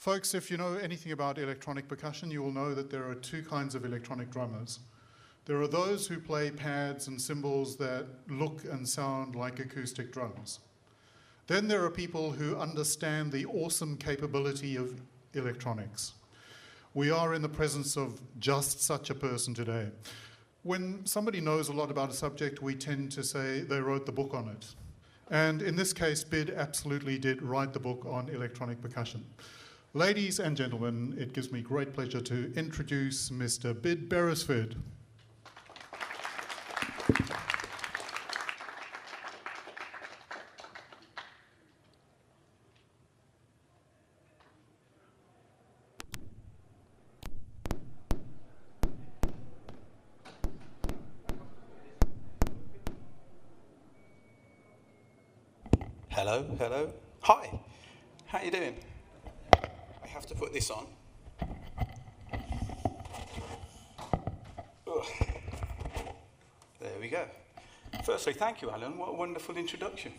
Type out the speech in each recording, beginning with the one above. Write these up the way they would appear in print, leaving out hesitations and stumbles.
Folks, if you know anything about electronic percussion, you will know that there are two kinds of electronic drummers. There are those who play pads and cymbals that look and sound like acoustic drums. Then there are people who understand the awesome capability of electronics. We are in the presence of just such a person today. When somebody knows a lot about a subject, we tend to say they wrote the book on it. And in this case, Bid absolutely did write the book on electronic percussion. Ladies and gentlemen, it gives me great pleasure to introduce Mr. Bid Beresford. Hello, hello. Hi, how you doing? I have to put this on. Ugh. There we go. Firstly, thank you, Alan. What a wonderful introduction.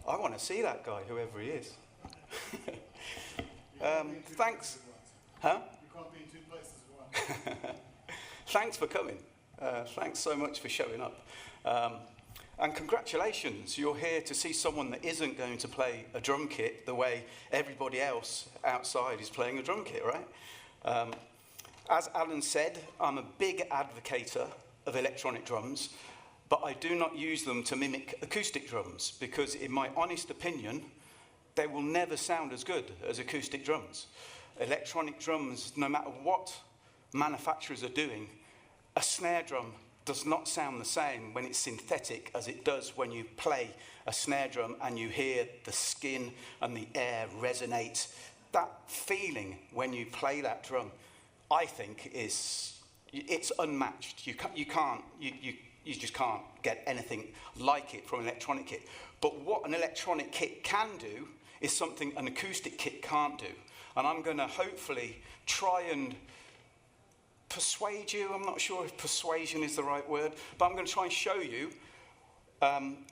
I want to see that guy, whoever he is. Thanks. Huh? You can't be in two places at once. Thanks for coming. Thanks so much for showing up. And congratulations, you're here to see someone that isn't going to play a drum kit the way everybody else outside is playing a drum kit, right? As Alan said, I'm a big advocate of electronic drums, but I do not use them to mimic acoustic drums because, in my honest opinion, they will never sound as good as acoustic drums. Electronic drums, no matter what manufacturers are doing, a snare drum does not sound the same when it's synthetic as it does when you play a snare drum and you hear the skin and the air resonate. That feeling when you play that drum, I think, it's unmatched. You just can't get anything like it from an electronic kit. But what an electronic kit can do is something an acoustic kit can't do. And I'm going to hopefully try and persuade you. I'm not sure if persuasion is the right word, but I'm going to try and show you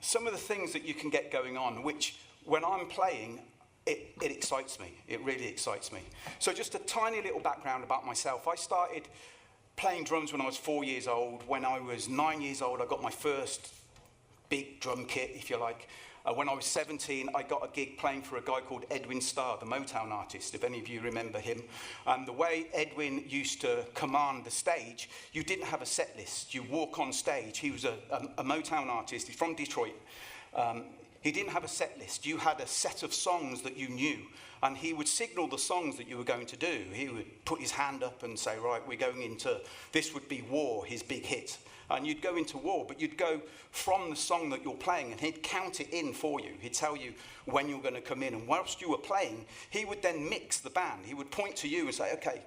some of the things that you can get going on, which when I'm playing, it excites me. It really excites me. So just a tiny little background about myself. I started playing drums when I was 4 years old. When I was 9 years old, I got my first big drum kit, if you like. When I was 17, I got a gig playing for a guy called Edwin Starr, the Motown artist, if any of you remember him. And the way Edwin used to command the stage, you didn't have a set list. You walk on stage. He was a Motown artist. He's from Detroit. He didn't have a set list. You had a set of songs that you knew, and he would signal the songs that you were going to do. He would put his hand up and say, right, we're going into, this would be War, his big hit. And you'd go into War, but you'd go from the song that you're playing, and he'd count it in for you. He'd tell you when you're going to come in. And whilst you were playing, he would then mix the band. He would point to you and say, okay,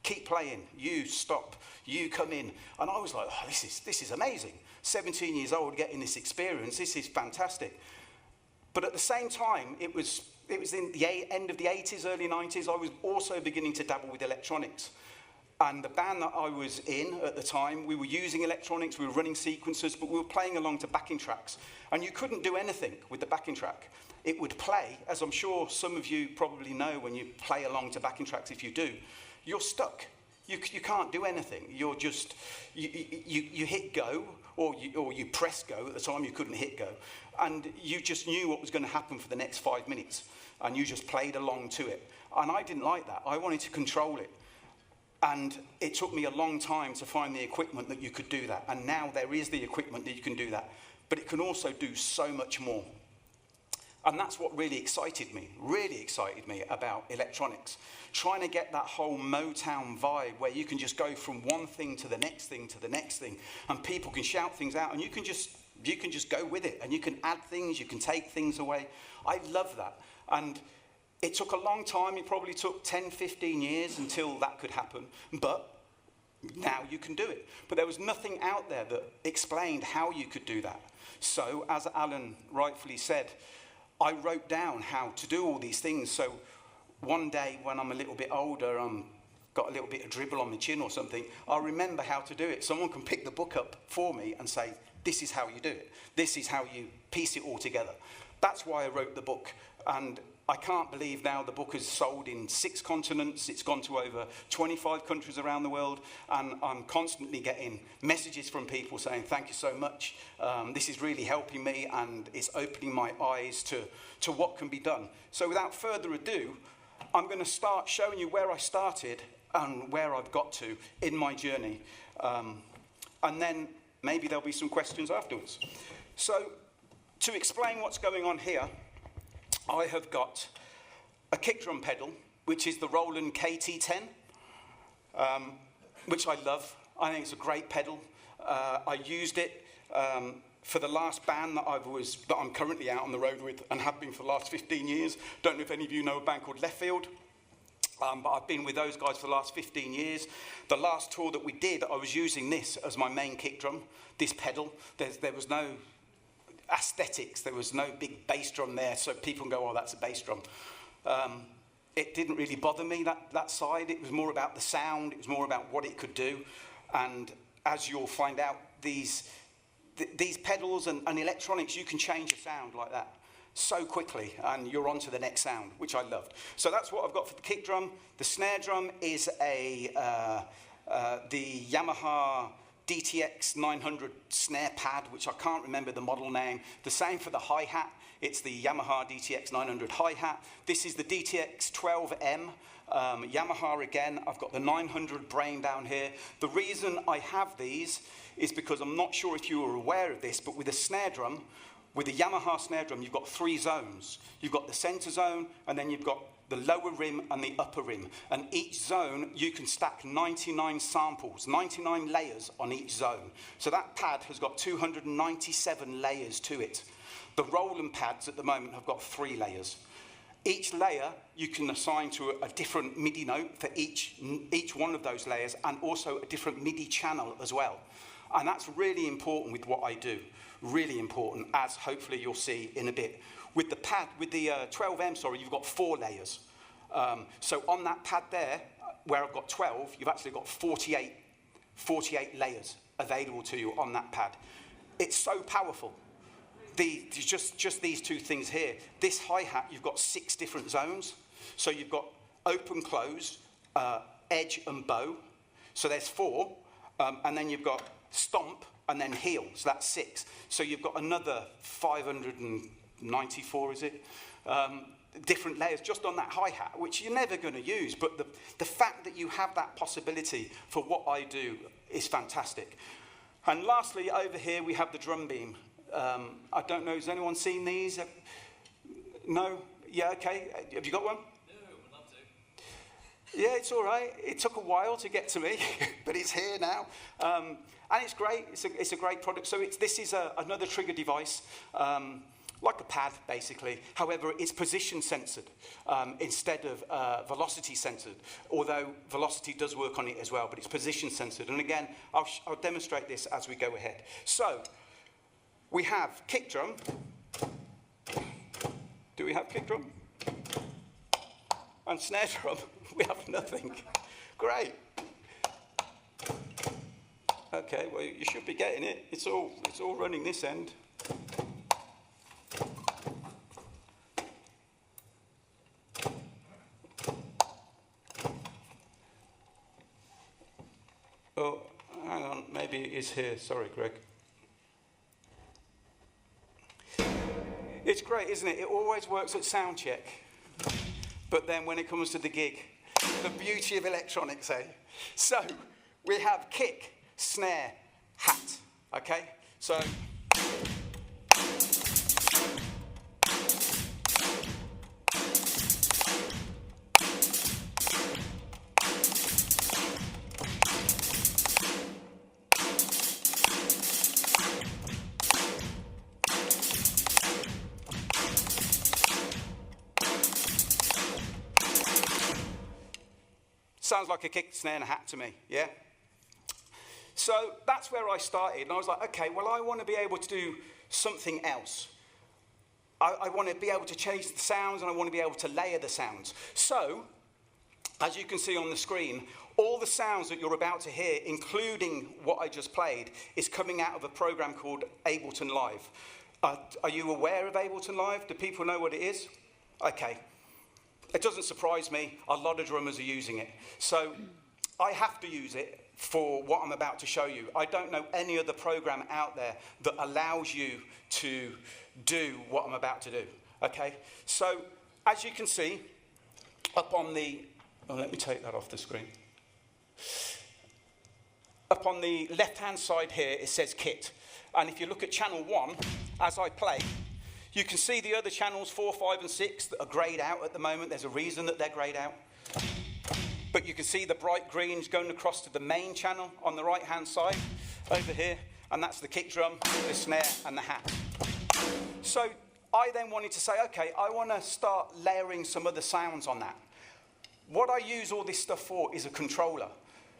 keep playing. You stop. You come in. And I was like, oh, this is amazing. 17 years old, getting this experience. This is fantastic. But at the same time, it was in the end of the 80s, early 90s, I was also beginning to dabble with electronics. And the band that I was in at the time, we were using electronics, we were running sequencers, but we were playing along to backing tracks. And you couldn't do anything with the backing track. It would play, as I'm sure some of you probably know when you play along to backing tracks, if you do, you're stuck. You can't do anything. You're just, you hit go, or you press go. At the time, you couldn't hit go. And you just knew what was going to happen for the next 5 minutes. And you just played along to it. And I didn't like that. I wanted to control it. And it took me a long time to find the equipment that you could do that. And now there is the equipment that you can do that. But it can also do so much more. And that's what really excited me about electronics. Trying to get that whole Motown vibe where you can just go from one thing to the next thing to the next thing. And people can shout things out and you can just go with it. And you can add things, you can take things away. I love that. And it took a long time. It probably took 10, 15 years until that could happen. But now you can do it. But there was nothing out there that explained how you could do that. So, as Alan rightfully said, I wrote down how to do all these things. So one day when I'm a little bit older, got a little bit of dribble on my chin or something, I'll remember how to do it. Someone can pick the book up for me and say, this is how you do it. This is how you piece it all together. That's why I wrote the book. And I can't believe now the book is sold in 6 continents. It's gone to over 25 countries around the world. And I'm constantly getting messages from people saying, thank you so much. This is really helping me, and it's opening my eyes to what can be done. So without further ado, I'm going to start showing you where I started and where I've got to in my journey. And then maybe there'll be some questions afterwards. So to explain what's going on here, I have got a kick drum pedal, which is the Roland KT10, which I love. I think it's a great pedal. I used it for the last band that I'm currently out on the road with and have been for the last 15 years. Don't know if any of you know a band called Left Field, but I've been with those guys for the last 15 years. The last tour that we did, I was using this as my main kick drum, this pedal. There was no aesthetics, there was no big bass drum there, so people can go, oh, that's a bass drum. It didn't really bother me, that side. It was more about the sound, it was more about what it could do. And as you'll find out, these pedals and electronics, you can change a sound like that so quickly, and you're on to the next sound, which I loved. So that's what I've got for the kick drum. The snare drum is the Yamaha DTX 900 snare pad, which I can't remember the model name. The same for the hi-hat. It's the Yamaha DTX 900 hi-hat. This is the DTX 12M. Yamaha again. I've got the 900 brain down here. The reason I have these is because I'm not sure if you are aware of this, but with a snare drum, with a Yamaha snare drum, you've got 3 zones. You've got the center zone, and then you've got the lower rim and the upper rim. And each zone, you can stack 99 samples, 99 layers on each zone. So that pad has got 297 layers to it. The Roland pads at the moment have got 3 layers. Each layer you can assign to a different MIDI note for each one of those layers, and also a different MIDI channel as well. And that's really important with what I do. Really important, as hopefully you'll see in a bit. With the 12M, you've got 4 layers. So on that pad there, where I've got 12, you've actually got 48 layers available to you on that pad. It's so powerful. Just these 2 things here. This hi-hat, you've got 6 different zones. So you've got open, close, edge and bow. So there's 4. And then you've got stomp and then heel. So that's 6. So you've got another 594, is it? Different layers just on that hi-hat, which you're never going to use. But the fact that you have that possibility for what I do is fantastic. And lastly, over here, we have the drum beam. I don't know, has anyone seen these? No? Yeah, okay. Have you got one? No, I'd love to. Yeah, it's all right. It took a while to get to me, but it's here now. And it's great. It's a great product. So this is another trigger device, like a pad, basically. However, it's position censored instead of velocity censored, although velocity does work on it as well, but it's position censored. And again, I'll demonstrate this as we go ahead. So we have kick drum. Do we have kick drum? And snare drum. We have nothing. Great. Okay, well, you should be getting it. It's all running this end. Oh, hang on, maybe it is here. Sorry, Greg. It's great, isn't it? It always works at sound check. But then when it comes to the gig, the beauty of electronics, eh? So we have kick, snare, hat, okay? So sounds like a kick, snare, and a hat to me, yeah? So that's where I started, and I was like, okay, well, I want to be able to do something else. I want to be able to change the sounds, and I want to be able to layer the sounds. So, as you can see on the screen, all the sounds that you're about to hear, including what I just played, is coming out of a program called Ableton Live. Are you aware of Ableton Live? Do people know what it is? Okay, it doesn't surprise me. A lot of drummers are using it. So I have to use it for what I'm about to show you. I don't know any other program out there that allows you to do what I'm about to do. Okay, so as you can see, up on the, let me take that off the screen. Up on the left-hand side here, it says kit. And if you look at channel 1, as I play, you can see the other channels, 4, 5, and 6, that are greyed out at the moment. There's a reason that they're greyed out. But you can see the bright greens going across to the main channel on the right-hand side over here. And that's the kick drum, the snare, and the hat. So I then wanted to say, okay, I want to start layering some other sounds on that. What I use all this stuff for is a controller.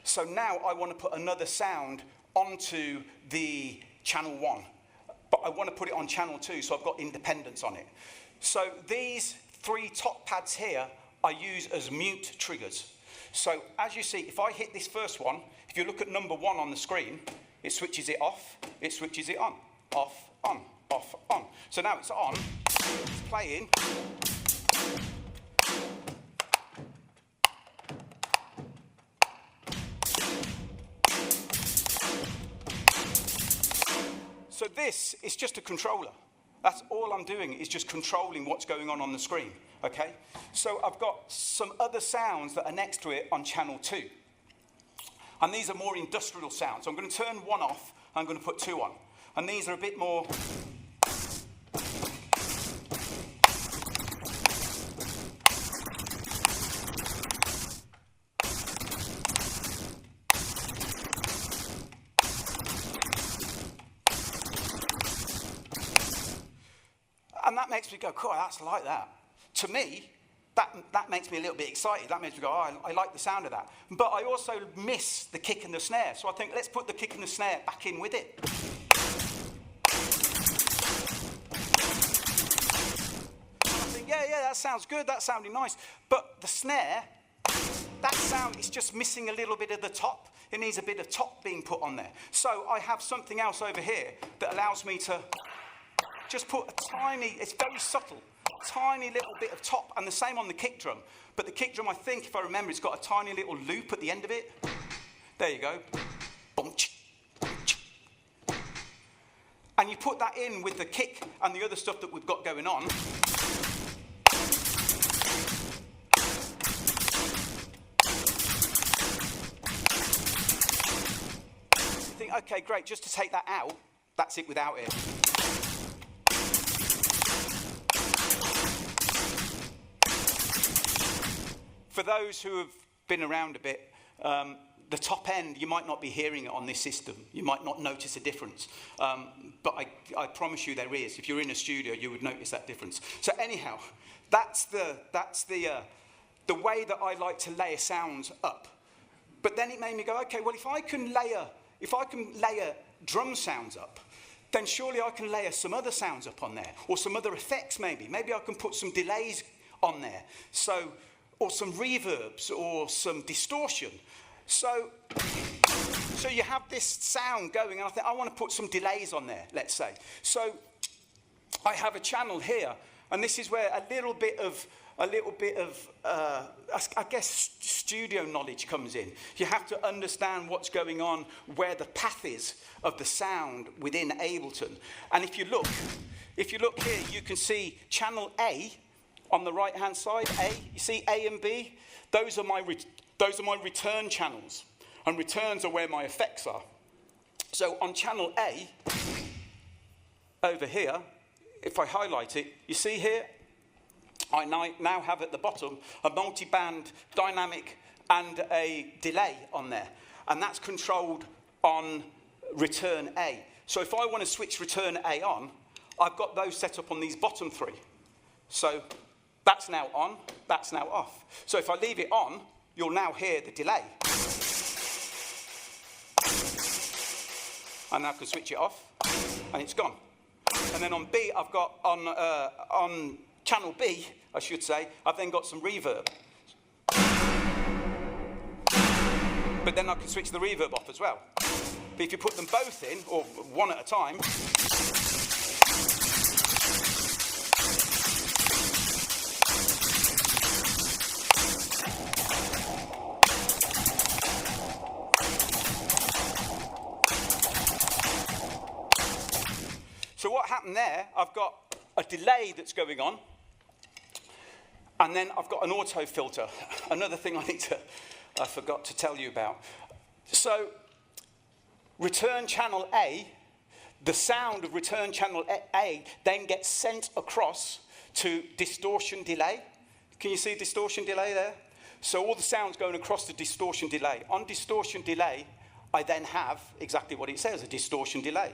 So now I want to put another sound onto the channel 1. But I want to put it on channel 2, so I've got independence on it. So these 3 top pads here I use as mute triggers. So as you see, if I hit this first one, if you look at number 1 on the screen, it switches it off, it switches it on, off, on, off, on. So now it's on, it's playing. So this is just a controller. That's all I'm doing, is just controlling what's going on the screen, okay? So I've got some other sounds that are next to it on channel 2. And these are more industrial sounds. So I'm going to turn 1 off, I'm going to put 2 on. And these are a bit more... And that makes me go, cool, that's like that. To me, that makes me a little bit excited. That makes me go, oh, I like the sound of that. But I also miss the kick and the snare. So I think, let's put the kick and the snare back in with it. I think, yeah, that sounds good. That's sounding nice. But the snare, that sound is just missing a little bit of the top. It needs a bit of top being put on there. So I have something else over here that allows me to just put a tiny, it's very subtle, tiny little bit of top, and the same on the kick drum. But the kick drum, I think, if I remember, it's got a tiny little loop at the end of it. There you go. And you put that in with the kick and the other stuff that we've got going on. You think, okay, great, just to take that out, that's it without it. For those who have been around a bit, the top end, you might not be hearing it on this system. You might not notice a difference. But I promise you there is. If you're in a studio, you would notice that difference. So anyhow, that's the way that I like to layer sounds up. But then it made me go, okay, well, if I can layer drum sounds up, then surely I can layer some other sounds up on there, or some other effects maybe. Maybe I can put some delays on there. Or some reverbs, or some distortion. So you have this sound going, and I think I want to put some delays on there, let's say. So I have a channel here, and this is where a little bit of I guess studio knowledge comes in. You have to understand what's going on, where the path is of the sound within Ableton. And if you look here, you can see channel A. On the right-hand side, A, you see A and B? Those are my return channels. And returns are where my effects are. So on channel A, over here, if I highlight it, you see here, I now have at the bottom a multi-band dynamic and a delay on there. And that's controlled on return A. So if I want to switch return A on, I've got those set up on these bottom 3. So that's now on, that's now off. So if I leave it on, you'll now hear the delay. And I can switch it off, and it's gone. And then on B, I've got, on channel B, I should say, I've then got some reverb. But then I can switch the reverb off as well. But if you put them both in, or one at a time, pattern there, I've got a delay that's going on, and then I've got an auto filter. Another thing I forgot to tell you about. So, return channel A, the sound of return channel A then gets sent across to distortion delay. Can you see distortion delay there? So all the sound's going across the distortion delay. On distortion delay, I then have exactly what it says, a distortion delay.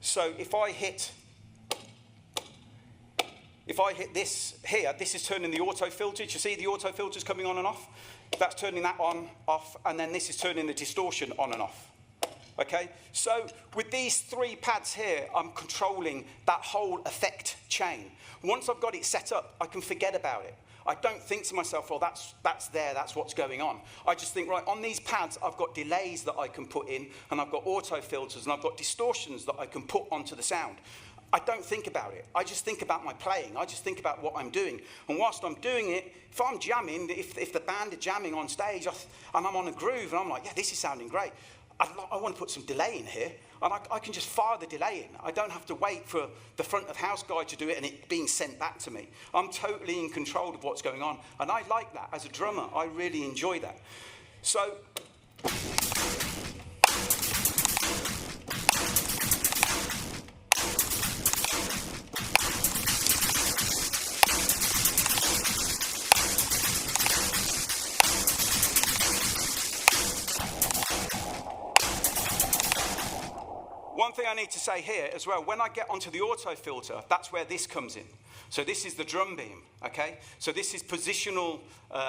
So if I hit this here, this is turning the auto filter. Do you see the auto filters coming on and off? That's turning that on, off, and then this is turning the distortion on and off. Okay, so with these 3 pads here, I'm controlling that whole effect chain. Once I've got it set up, I can forget about it. I don't think to myself, well, that's there, that's what's going on. I just think, right, on these pads, I've got delays that I can put in, and I've got auto filters, and I've got distortions that I can put onto the sound. I don't think about it. I just think about my playing. I just think about what I'm doing. And whilst I'm doing it, if I'm jamming, if the band are jamming on stage, and I'm on a groove, and I'm like, yeah, this is sounding great. I want to put some delay in here, and I can just fire the delay in. I don't have to wait for the front of house guy to do it and it being sent back to me. I'm totally in control of what's going on, and I like that. As a drummer, I really enjoy that. So, one thing I need to say here as well, when I get onto the auto filter, that's where this comes in. So this is the drum beam, okay? So this is positional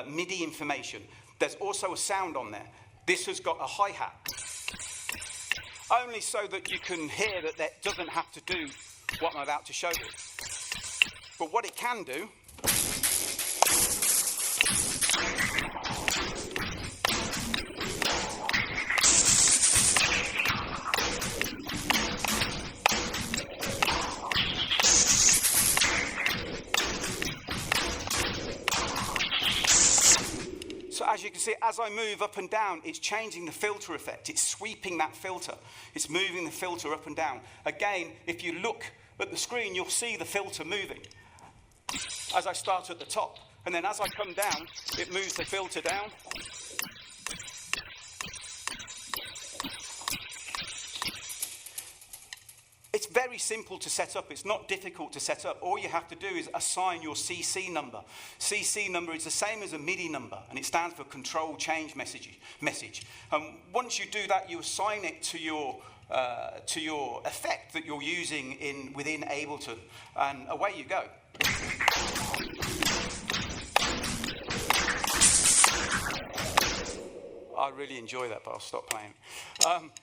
MIDI information. There's also a sound on there. This has got a hi-hat. Only so that you can hear that that doesn't have to do what I'm about to show you. But what it can do, as you can see, as I move up and down, it's changing the filter effect. It's sweeping that filter. It's moving the filter up and down. Again, if you look at the screen, you'll see the filter moving as I start at the top. And then as I come down, it moves the filter down. It's very simple to set up. It's not difficult to set up. All you have to do is assign your CC number. CC number is the same as a MIDI number, and it stands for Control Change Message. Once you do that, you assign it to your effect that you're using within Ableton, and away you go. I really enjoy that, but I'll stop playing.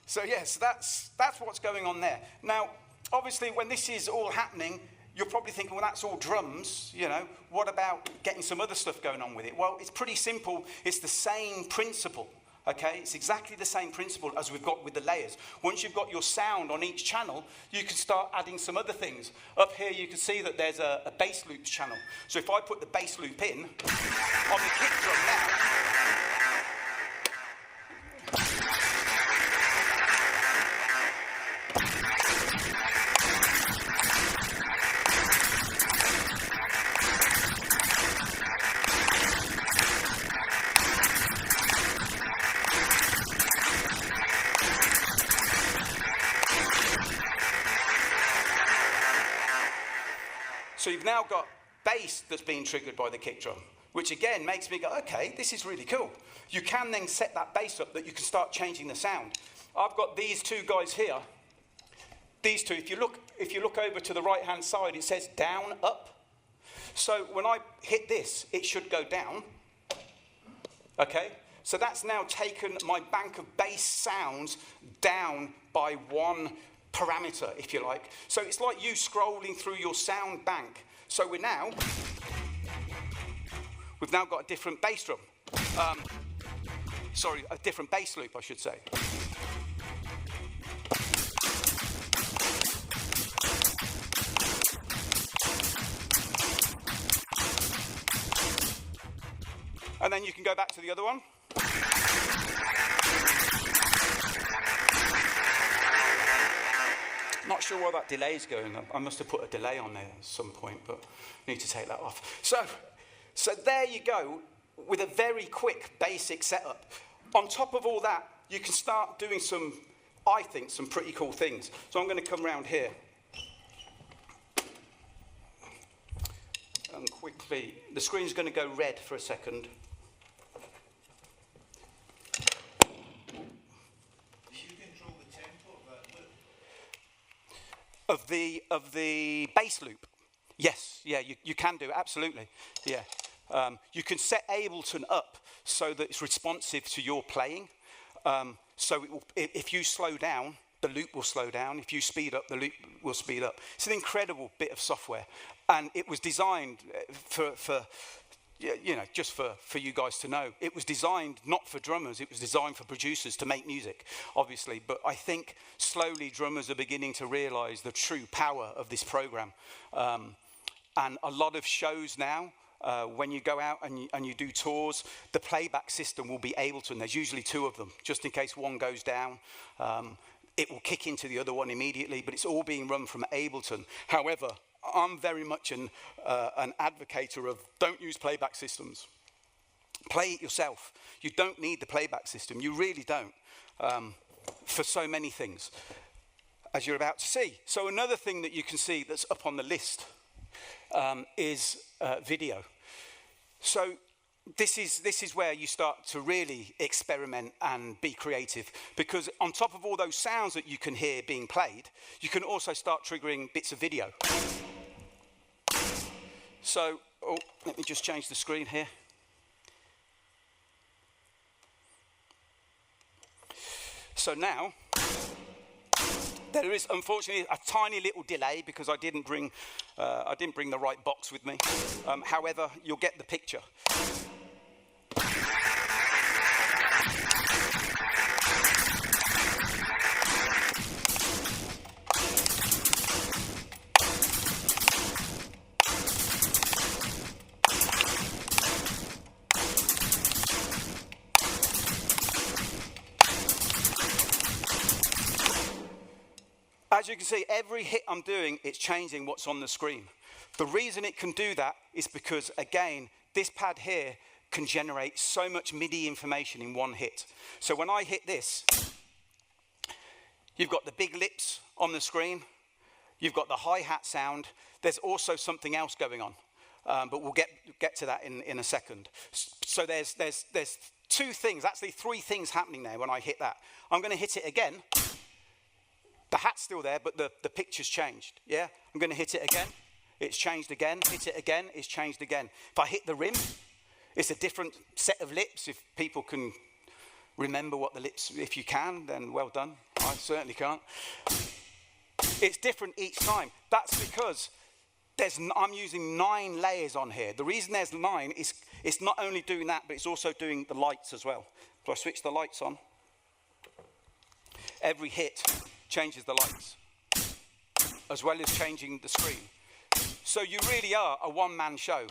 So yes, that's what's going on there. Now, obviously, when this is all happening, you're probably thinking, well, that's all drums, you know. What about getting some other stuff going on with it? Well, it's pretty simple. It's the same principle, okay? It's exactly the same principle as we've got with the layers. Once you've got your sound on each channel, you can start adding some other things. Up here, you can see that there's a bass loops channel. So if I put the bass loop in, on the kick drum now, so you've now got bass that's being triggered by the kick drum, which again makes me go, okay, this is really cool. You can then set that bass up that you can start changing the sound. I've got these two guys here. These two, if you look over to the right-hand side, it says down, up. So when I hit this, it should go down. Okay? So that's now taken my bank of bass sounds down by one parameter, if you like. So it's like you scrolling through your sound bank. So we've now got a different bass drum. A different bass loop, I should say. And then you can go back to the other one. Not sure why that delay is going on. I must have put a delay on there at some point, but I need to take that off. So there you go, with a very quick, basic setup. On top of all that, you can start doing some, I think, some pretty cool things. So I'm going to come around here. And quickly, the screen's going to go red for a second. You control the tempo of that loop? Of the bass loop. Yes, yeah, you can do, absolutely. Yeah. You can set Ableton up so that it's responsive to your playing. So it will, if you slow down, the loop will slow down. If you speed up, the loop will speed up. It's an incredible bit of software. And it was designed just for you guys to know. It was designed not for drummers, it was designed for producers to make music, obviously. But I think slowly drummers are beginning to realize the true power of this program. And a lot of shows now, when you go out and you do tours, the playback system will be Ableton, and there's usually two of them, just in case one goes down. It will kick into the other one immediately, but it's all being run from Ableton. However, I'm very much an advocator of don't use playback systems. Play it yourself. You don't need the playback system. You really don't, for so many things, as you're about to see. So another thing that you can see that's up on the list is video. So this is where you start to really experiment and be creative, because on top of all those sounds that you can hear being played, you can also start triggering bits of video. So, let me just change the screen here. So now, there is unfortunately a tiny little delay because I didn't bring the right box with me. However, you'll get the picture. As you can see, every hit I'm doing, it's changing what's on the screen. The reason it can do that is because, again, this pad here can generate so much MIDI information in one hit. So when I hit this, you've got the big lips on the screen, you've got the hi-hat sound, there's also something else going on, but we'll get to that in a second. So there's two things, actually three things happening there when I hit that. I'm going to hit it again. The hat's still there, but the picture's changed, yeah? I'm going to hit it again, it's changed again, hit it again, it's changed again. If I hit the rim, it's a different set of lips. If people can remember what the lips, if you can, then well done. I certainly can't. It's different each time. That's because I'm using 9 layers on here. The reason there's 9 is it's not only doing that, but it's also doing the lights as well. So I switch the lights on. Every hit changes the lights, as well as changing the screen. So you really are a one-man show.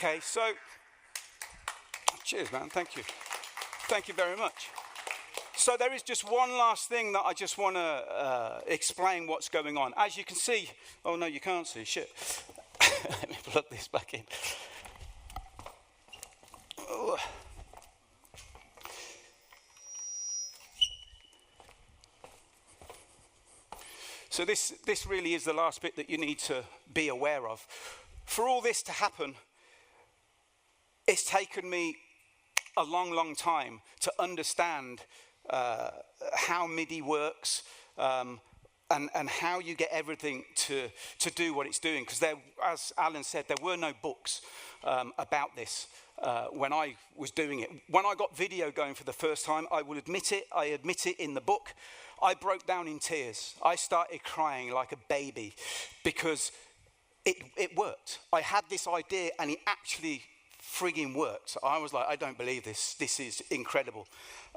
Okay, so, cheers, man, thank you. Thank you very much. So there is just one last thing that I just want to explain what's going on. As you can see, oh no, you can't see, shit. Let me plug this back in. Oh. So this really is the last bit that you need to be aware of. For all this to happen, it's taken me a long, long time to understand how MIDI works, and how you get everything to do what it's doing. Because as Alan said, there were no books about this when I was doing it. When I got video going for the first time, I will admit it, I admit it in the book, I broke down in tears. I started crying like a baby because it worked. I had this idea and it actually frigging worked. I was like, I don't believe this. This is incredible.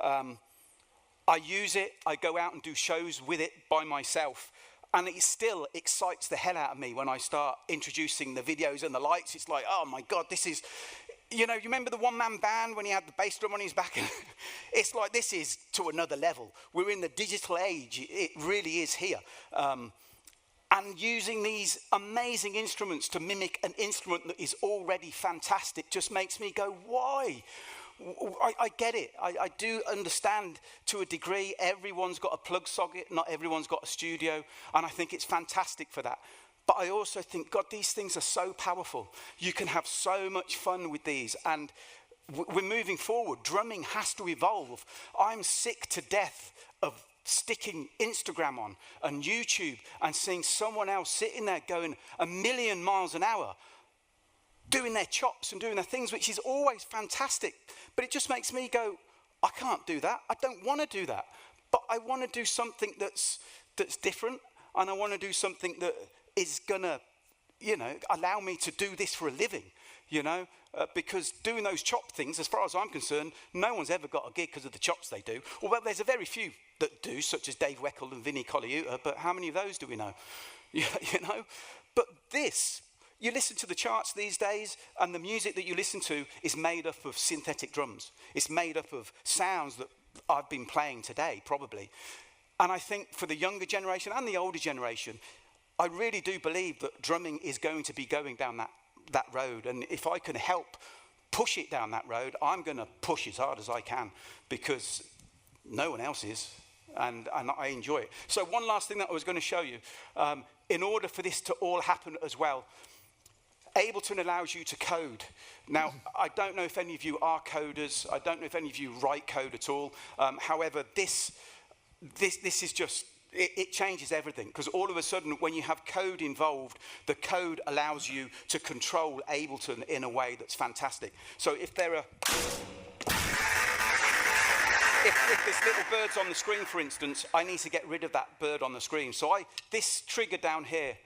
I use it, I go out and do shows with it by myself, and it still excites the hell out of me when I start introducing the videos and the lights. It's like, oh my God, this is, you remember the one-man band when he had the bass drum on his back? It's like, this is to another level. We're in the digital age, it really is here. And using these amazing instruments to mimic an instrument that is already fantastic just makes me go, why? I get it. I do understand to a degree. Everyone's got a plug socket. Not everyone's got a studio. And I think it's fantastic for that. But I also think, God, these things are so powerful. You can have so much fun with these. And we're moving forward. Drumming has to evolve. I'm sick to death of sticking Instagram on and YouTube and seeing someone else sitting there going a million miles an hour, doing their chops and doing their things, which is always fantastic. But it just makes me go, I can't do that. I don't want to do that. But I want to do something that's different, and I want to do something that is going to, allow me to do this for a living, because doing those chop things, as far as I'm concerned, no one's ever got a gig because of the chops they do. Well, there's a very few that do, such as Dave Weckl and Vinnie Colaiuta, but how many of those do we know? But this, you listen to the charts these days, and the music that you listen to is made up of synthetic drums. It's made up of sounds that I've been playing today, probably. And I think for the younger generation and the older generation, I really do believe that drumming is going to be going down that road. And if I can help push it down that road, I'm going to push as hard as I can, because no one else is. And I enjoy it. So one last thing that I was going to show you, in order for this to all happen as well, Ableton allows you to code. Now, I don't know if any of you are coders. I don't know if any of you write code at all. However, this is just, it changes everything. Because all of a sudden, when you have code involved, the code allows you to control Ableton in a way that's fantastic. So if there are... If this little bird's on the screen, for instance, I need to get rid of that bird on the screen. So this trigger down here,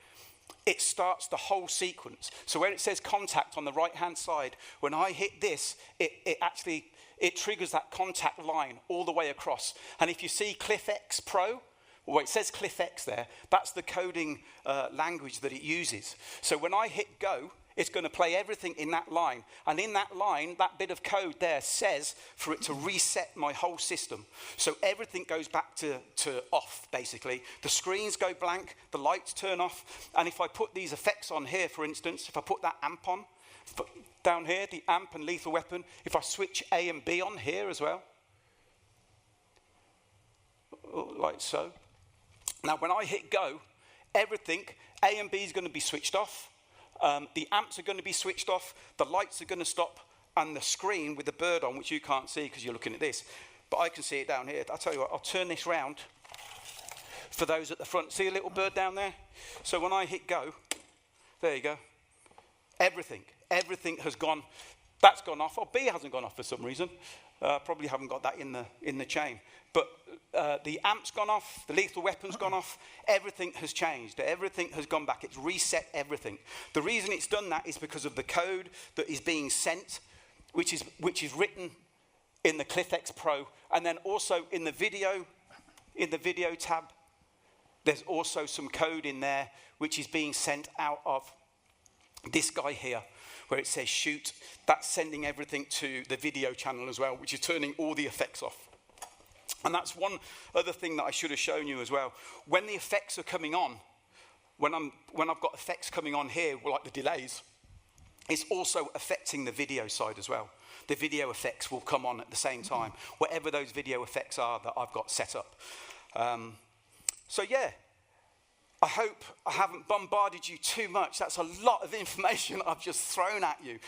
it starts the whole sequence. So where it says contact on the right-hand side, when I hit this, it triggers that contact line all the way across. And if you see CliffX Pro, well, it says CliffX there, that's the coding language that it uses. So when I hit go, it's going to play everything in that line. And in that line, that bit of code there says for it to reset my whole system. So everything goes back to off, basically. The screens go blank, the lights turn off. And if I put these effects on here, for instance, if I put that amp on, down here, the amp and Lethal Weapon, if I switch A and B on here as well, like so. Now, when I hit go, everything, A and B is going to be switched off. The amps are going to be switched off, the lights are going to stop, and the screen with the bird on, which you can't see because you're looking at this, but I can see it down here. I'll tell you what, I'll turn this round for those at the front. See a little bird down there? So when I hit go, there you go. Everything has gone. That's gone off. Oh, B hasn't gone off for some reason. Probably haven't got that in the chain. But the amp's gone off, the Lethal Weapon's gone off, everything has changed, everything has gone back, it's reset everything. The reason it's done that is because of the code that is being sent, which is written in the CliffX Pro, and then also in the video tab, there's also some code in there which is being sent out of this guy here, where it says shoot. That's sending everything to the video channel as well, which is turning all the effects off. And that's one other thing that I should have shown you as well. When the effects are coming on, when I've got effects coming on here, like the delays, it's also affecting the video side as well. The video effects will come on at the same time, whatever those video effects are that I've got set up. So yeah, I hope I haven't bombarded you too much. That's a lot of information I've just thrown at you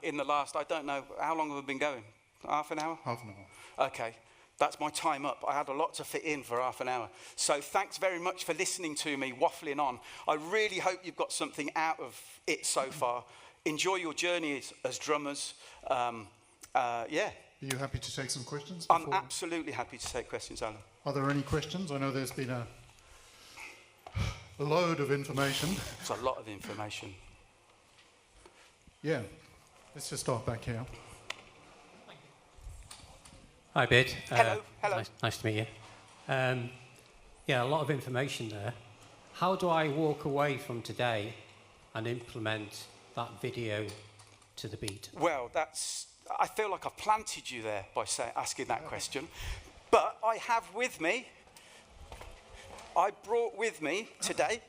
in the last, I don't know, how long have we been going? Half an hour? Half an hour. Okay, that's my time up. I had a lot to fit in for half an hour. So thanks very much for listening to me waffling on. I really hope you've got something out of it so far. Enjoy your journey as drummers. Yeah. Are you happy to take some questions? I'm absolutely happy to take questions, Alan. Are there any questions? I know there's been a load of information. It's a lot of information. Yeah. Let's just start back here. Hi, Bid. Hello. Nice to meet you. Yeah, a lot of information there. How do I walk away from today and implement that video to the beat? Well, I feel like I've planted you there by asking that question. But I have with me, I brought with me today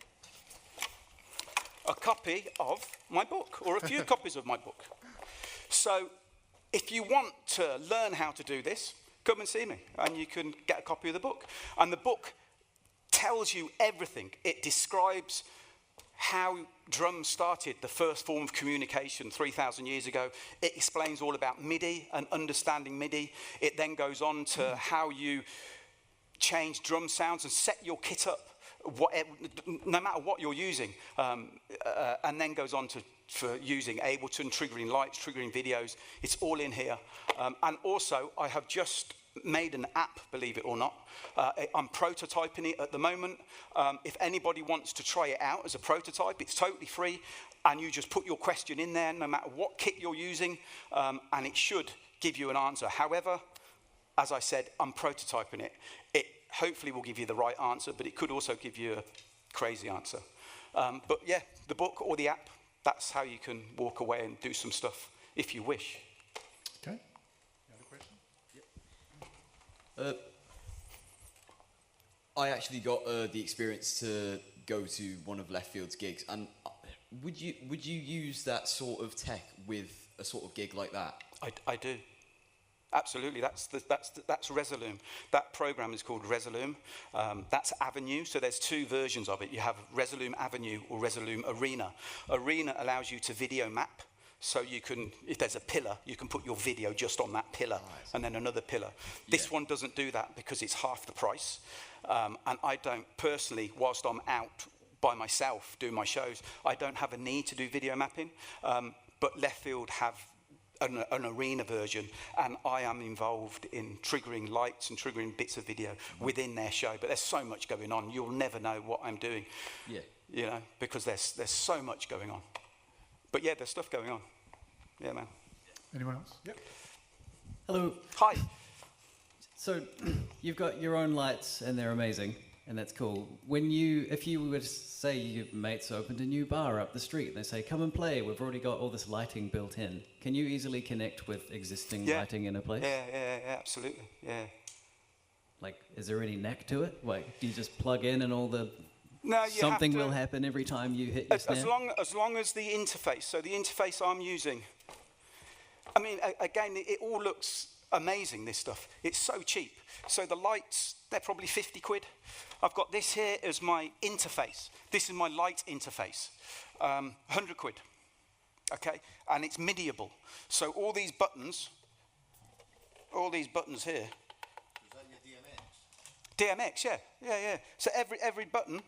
a copy of my book, or a few copies of my book. So if you want to learn how to do this, come and see me, and you can get a copy of the book. And the book tells you everything. It describes how drums started, the first form of communication 3,000 years ago. It explains all about MIDI and understanding MIDI. It then goes on to how you change drum sounds and set your kit up, no matter what you're using, and then goes on for using Ableton, triggering lights, triggering videos. It's all in here. And also, I have just made an app, believe it or not. I'm prototyping it at the moment. If anybody wants to try it out as a prototype, it's totally free, and you just put your question in there, no matter what kit you're using, and it should give you an answer. However, as I said, I'm prototyping it. It hopefully will give you the right answer, but it could also give you a crazy answer. But yeah, the book or the app, that's how you can walk away and do some stuff if you wish. Okay. You have a question? I actually got the experience to go to one of Left Field's gigs, and would you use that sort of tech with a sort of gig like that? I do. Absolutely, that's Resolume. That program is called Resolume. That's Avenue, so there's two versions of it. You have Resolume Avenue or Resolume Arena. Arena allows you to video map, so you can, if there's a pillar, you can put your video just on that pillar, and then another pillar. This one doesn't do that because it's half the price. And I don't personally, whilst I'm out by myself doing my shows, I don't have a need to do video mapping. But Left Field have an arena version, and I am involved in triggering lights and triggering bits of video within their show. But there's so much going on, you'll never know what I'm doing. Yeah. You know, because there's so much going on. But yeah, there's stuff going on. Yeah, man. Anyone else? Yep. Hello. Hi. So you've got your own lights, and they're amazing, and that's cool. If you were to say your mates opened a new bar up the street, and they say, come and play, we've already got all this lighting built in, can you easily connect with existing lighting in a place? Yeah, absolutely, yeah. Like, is there any neck to it? Like, do you just plug in and all the... No, something will happen every time you hit your snare? As long as the interface, so the interface I'm using, I mean, again, it all looks amazing, this stuff. It's so cheap. So the lights, they're probably 50 quid. I've got this here as my interface. This is my light interface. 100 quid, okay? And it's MIDI-able. So all these buttons here. Is that your DMX? DMX, yeah. So every button,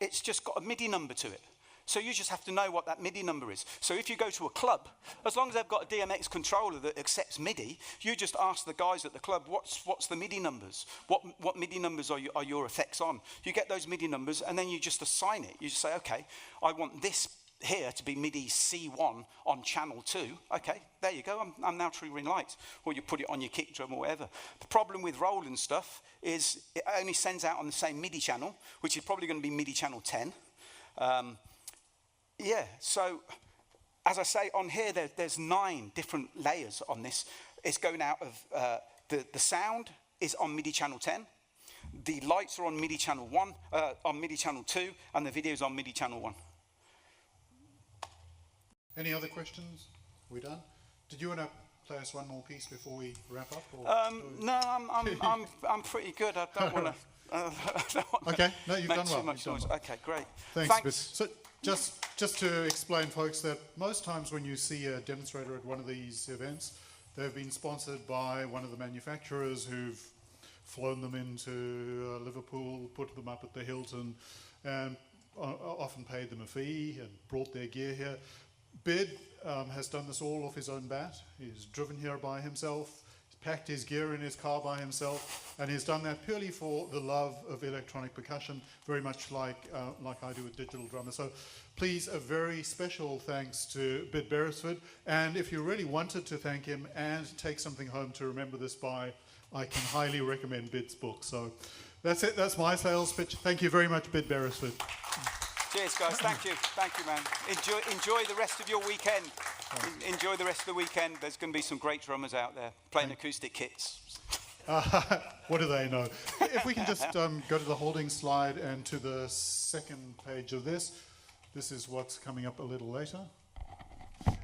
it's just got a MIDI number to it. So you just have to know what that MIDI number is. So if you go to a club, as long as they've got a DMX controller that accepts MIDI, you just ask the guys at the club, what's the MIDI numbers? What MIDI numbers are your effects on? You get those MIDI numbers, and then you just assign it. You just say, okay, I want this here to be MIDI C1 on channel 2. Okay, there you go. I'm now triggering lights. Or you put it on your kick drum or whatever. The problem with Roland stuff is it only sends out on the same MIDI channel, which is probably going to be MIDI channel 10. Yeah, so as I say, on here, there's 9 different layers on this. It's going out of, the sound is on MIDI channel 10. The lights are on MIDI channel 1, on MIDI channel 2, and the video's on MIDI channel 1. Any other questions? We done? Did you want to play us one more piece before we wrap up? Or No, I'm pretty good. I don't want to. Okay, no, you've Make done too well. much You've done noise. well. Okay, great. Thanks, Bid. So just to explain, folks, that most times when you see a demonstrator at one of these events, they've been sponsored by one of the manufacturers who've flown them into Liverpool, put them up at the Hilton, and often paid them a fee and brought their gear here. Bid has done this all off his own bat. He's driven here by himself, he's packed his gear in his car by himself, and he's done that purely for the love of electronic percussion, very much like I do with digital drummer. So please, a very special thanks to Bid Beresford, and if you really wanted to thank him and take something home to remember this by, I can highly recommend Bid's book. So that's it, that's my sales pitch. Thank you very much, Bid Beresford. Cheers, guys. Thank you, man. Enjoy the rest of your weekend. Enjoy the rest of the weekend. There's going to be some great drummers out there playing acoustic kits. What do they know? If we can just go to the holding slide and to the second page of this. This is what's coming up a little later.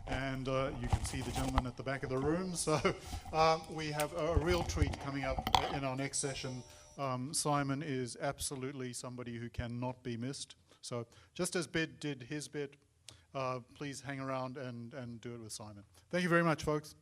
And you can see the gentleman at the back of the room. So we have a real treat coming up in our next session. Simon is absolutely somebody who cannot be missed. So just as Bid did his bit, please hang around and do it with Simon. Thank you very much, folks.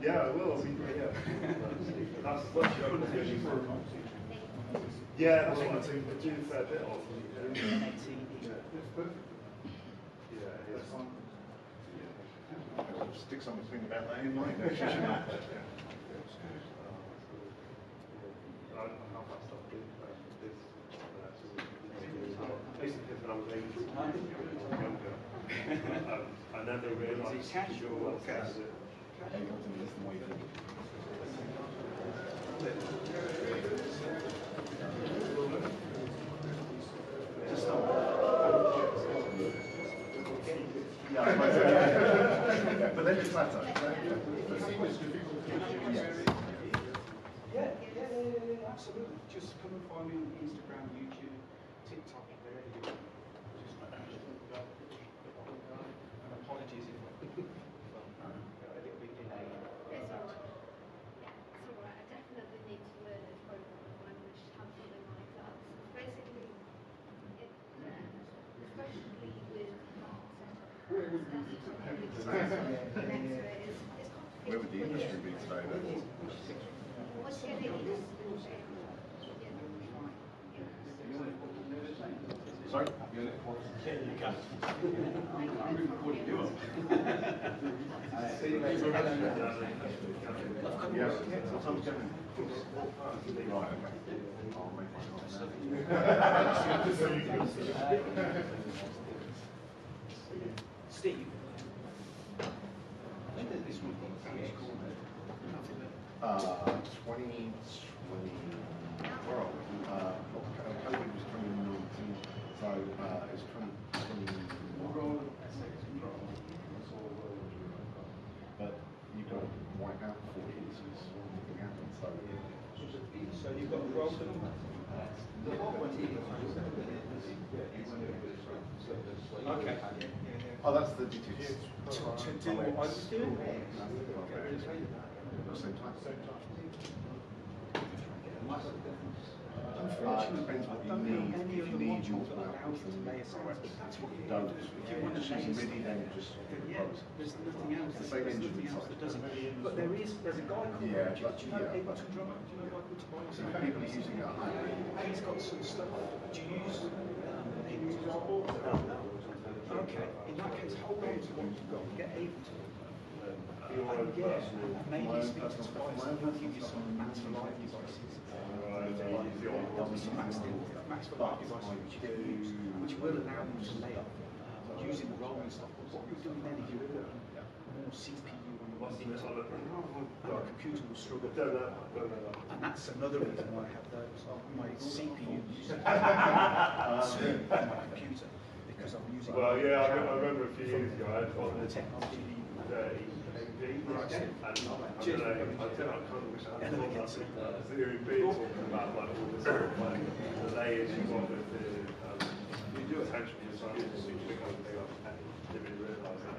Yeah, I will. That's what yeah, that's what I do a fair bit of. Yeah. I'll stick something about that in mind. Actually, shouldn't I? I never realised. Is it casual or casual? But then it's latter. Yeah, absolutely. Just come and find me on Instagram, YouTube, TikTok, wherever you want. And apologies if I'm a little bit delayed. It's all right. I definitely need to learn a programming language to have something like that. So basically, especially with Where would the industry be today then? What's getting it? Sorry? Yeah, sometimes Kevin. Right, okay. I'll make Steve, when did this one finish called? 2020, where are we? COVID was 2019, so it's 2020. But you've got to wipe out 4 years since something happened, so. So you've got a problem. Okay. Oh, that's the digits. To do what I was doing? At the same time. Depends what you need. If you need multiple outputs, then don't. If you want to choose MIDI, then just compose. There's nothing else. It's the same engine That doesn't. But there's a guy called Yeah, Richard. but, Do you know yeah, Ableton Drummer? Do you know Michael Tobias? so people are using it at home. He's got some stuff. Do you use Ableton Drummer? Okay. In that case, hold on to what you've got. Get Ableton. Maybe speak to Tobias and he'll give you some Max for Live devices. Max for Live devices which you can use, which will allow you to lay up using the roll and stuff. But what you're doing then is you're putting more CPU on your Intel, and the computer will struggle. And that's another reason why I have those. My CPU uses on my computer because I'm using. Well, yeah, I remember a few years ago I had one the technology. Talking about like all this sort of like the layers you got with the potential for something I didn't really realise that.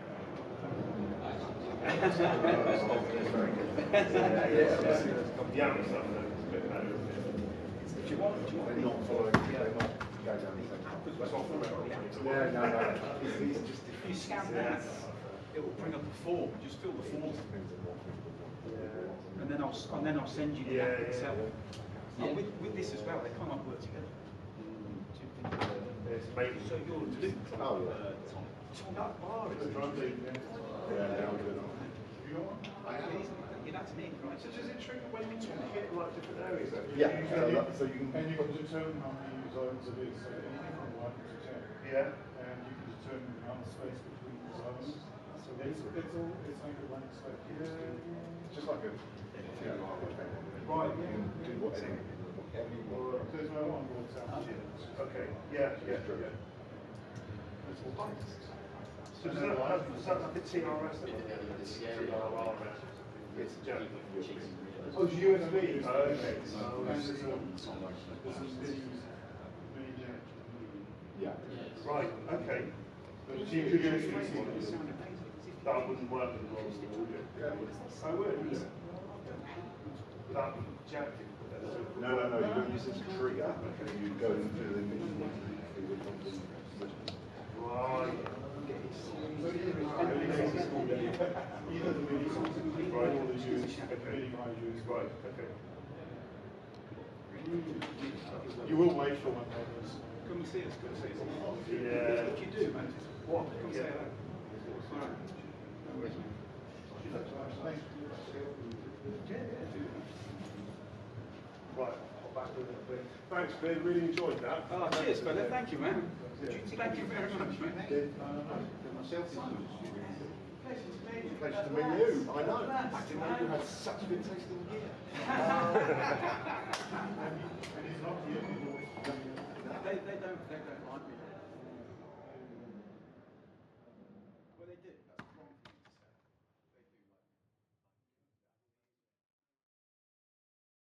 Yeah, stuff that's a bit better. Do you want Not following, they might go down the same. Yeah, no. if you scan that, it will bring up a form. Just fill the form, and then I'll send you the app itself. And with this as well, they kind of work together. So your loop. Oh, That bar is. Yeah, that's me, right? So does it trigger when you hit like different areas? Yeah, so you can determine how many zones it is. So anything from 1 to 10. Yeah. And you can determine the amount of space between the zones. So it's like a blank slate. It's just like a. Right. You can do whatever. There's no onboard sound. Okay. Yeah. It's all text. So does that have the TRS? It's Oh, it's USB. Oh, okay. And there's a mini jack. Yeah. Right. Okay. But you could use That wouldn't work in the audio. Yeah. I would. That jack. No. You don't use this trigger. You go into the right. Either the MIDI or the use. Right. Okay. You will wait for one of those. Come and see us. Yeah. If you do, man, What? come say hello. Right, I'll back a little bit. Thanks, Ben. Really enjoyed that. Oh, cheers, fella. Thank you, man. Thank you very much, man. Pleasure to meet you. I know. I didn't know you had such good taste in gear. And he's not here.